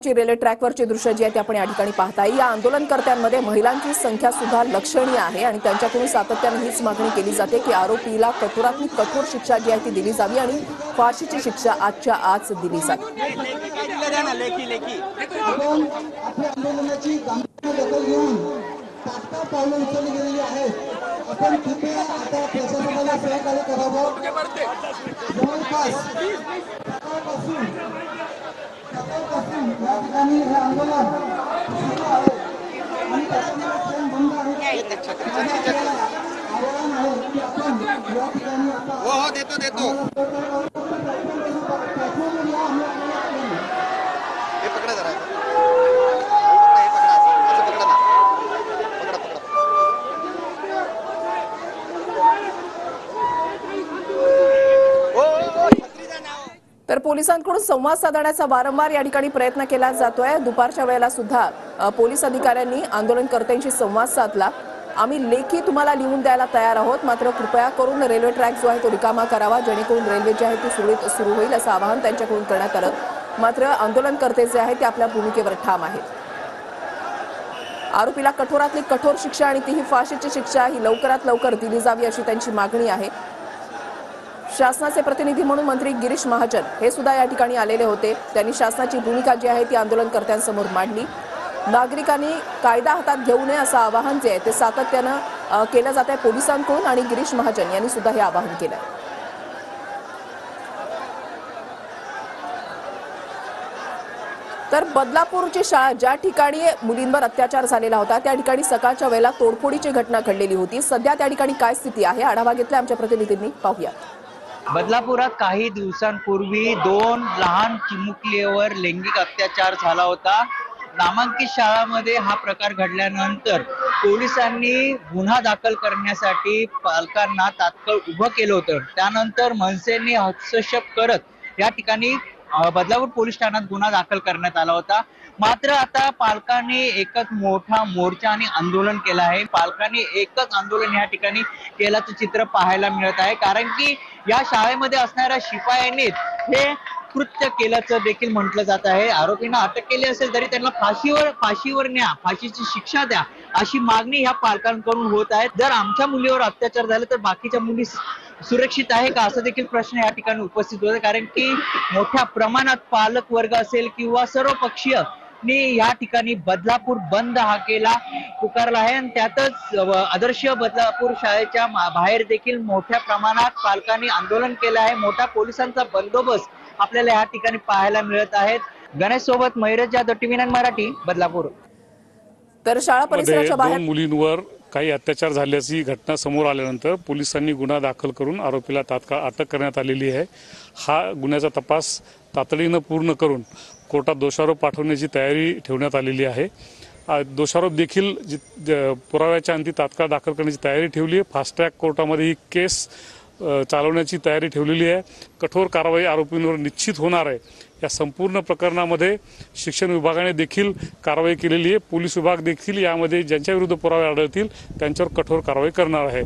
Railway ट्रॅकवरचे दृश्य जे आहे ते आपण या ठिकाणी पाहताय। या आंदोलनकर्त्यांमध्ये महिलांची संख्या सुद्धा लक्षणीय आहे आणि त्यांच्याकडून सातत्याने हीच मागणी केली जाते की आरोपीला कठोरातली कठोर शिक्षा जी आहे ती दिली जावी आणि फाशीची शिक्षा आजच्या आज दिली जावी। आपण कृपया आता प्रशासनाला सहकार्य करावं। सकाळपासून या ठिकाणी हे आंदोलन सुरू आहे आणि त्याच्यामुळे ट्रेन बंद आहे। आव्हान आहे की आपण या ठिकाणी आता देतो हे पकडा जरा तर पोलिसांकडून संवाद साधण्याचा वारंवार या ठिकाणी प्रयत्न केला जातोय। दुपारच्या वेळेला सुद्धा पोलीस अधिकाऱ्यांनी आंदोलनकर्त्यांशी संवाद साधला। आम्ही लेखी तुम्हाला लिहून द्यायला तयार आहोत, मात्र कृपया करून रेल्वे ट्रॅक जो आहे तो रिकामा करावा जेणेकरून रेल्वे जी आहे ती सुरळीत सुरू होईल असं आवाहन त्यांच्याकडून करण्यात आलं। मात्र आंदोलनकर्ते जे आहेत ते आपल्या भूमिकेवर ठाम आहेत। आरोपीला कठोरातली कठोर शिक्षा आणि तीही फाशीची शिक्षा ही लवकरात लवकर दिली जावी अशी त्यांची मागणी आहे। शासनाचे प्रतिनिधी म्हणून मंत्री गिरीश महाजन हे सुद्धा या ठिकाणी आलेले होते। त्यांनी शासनाची भूमिका जी आहे ती आंदोलनकर्त्यांसमोर मांडली। नागरिकांनी कायदा हातात घेऊ नये असं आवाहन जे आहे ते सातत्यानं केलं जात आहे पोलिसांकडून आणि गिरीश महाजन यांनी सुद्धा हे आवाहन केलं। तर बदलापूरची शाळा ज्या ठिकाणी मुलींवर अत्याचार झालेला होता त्या ठिकाणी सकाळच्या वेळेला तोडफोडीची घटना घडलेली होती। सध्या त्या ठिकाणी काय स्थिती आहे आढावा घेतला आमच्या प्रतिनिधींनी, पाहूया। बदलापुरात काही दिवसांपूर्वी 2 लहान चिमुकलीवर लैंगिक अत्याचार झाला होता। नामांकित शाळांमध्ये हा प्रकार घडल्यानंतर पोलिसांनी गुन्हा दाखल करण्यासाठी पालकांना तात्काळ उभं केलं होतं। त्यानंतर मनसेने हस्तक्षेप करत या ठिकाणी बदलापूर पोलीस ठाण्यात गुन्हा दाखल करण्यात आला होता। मात्र आता पालकांनी एकच मोठा मोर्चा आणि आंदोलन केलं आहे। पालकांनी एकच आंदोलन या ठिकाणी केल्याचं चित्र पाहायला मिळत आहे, कारण की या शाळेमध्ये असणाऱ्या शिपायांनी हे कृत्य केल्याचं देखील म्हटलं जात आहे। आरोपींना अटक केली असेल तरी त्यांना फाशीवर न्या, फाशीची शिक्षा द्या अशी मागणी ह्या पालकांकडून होत आहे। जर आमच्या मुलीवर अत्याचार झाले तर बाकीच्या मुली सुरक्षित आहे का असा देखील प्रश्न या ठिकाणी उपस्थित होतो, कारण की मोठ्या प्रमाणात पालक वर्ग असेल किंवा सर्व पक्षीय या ठिकाणी बदलापूर बंद हाकेला पुकारला आहे आणि त्यातच आदर्श बदलापूर शाळेच्या बाहेर देखील मोठ्या प्रमाणात पालकांनी आंदोलन केलं आहे। मोठा पोलिसांचा बंदोबस्त आपल्याला या ठिकाणी पाहायला मिळत आहेत। गणेश सोबत मयुरेश जाधव, TV9 मराठी, बदलापूर। तर शाळा परिसराच्या बाहेर 2 मुलींवर काही अत्याचार झाल्याची घटना समोर आल्यानंतर पोलिसांनी गुन्हा दाखल करून आरोपीला तात्काळ अटक करण्यात आलेली आहे। हा गुन्ह्याचा तपास तातडीनं पूर्ण करून कोर्टात दोषारोप पाठवण्याची तयारी ठेवण्यात आलेली आहे। दोषारोप देखील पुराव्याच्या अंती तात्काळ दाखल करण्याची तयारी ठेवली आहे। फास्ट ट्रॅक कोर्टामध्ये ही केस चालवण्याची तयारी ठेवलेली आहे। कठोर कारवाई आरोपींवर निश्चित होणार आहे। या संपूर्ण प्रकरणामध्ये शिक्षण विभागाने देखील कारवाई केलेली आहे। पोलीस विभाग देखील यामध्ये ज्यांच्या विरुद्ध पुरावे आढळतील त्यांच्यावर कठोर कारवाई करणार आहे।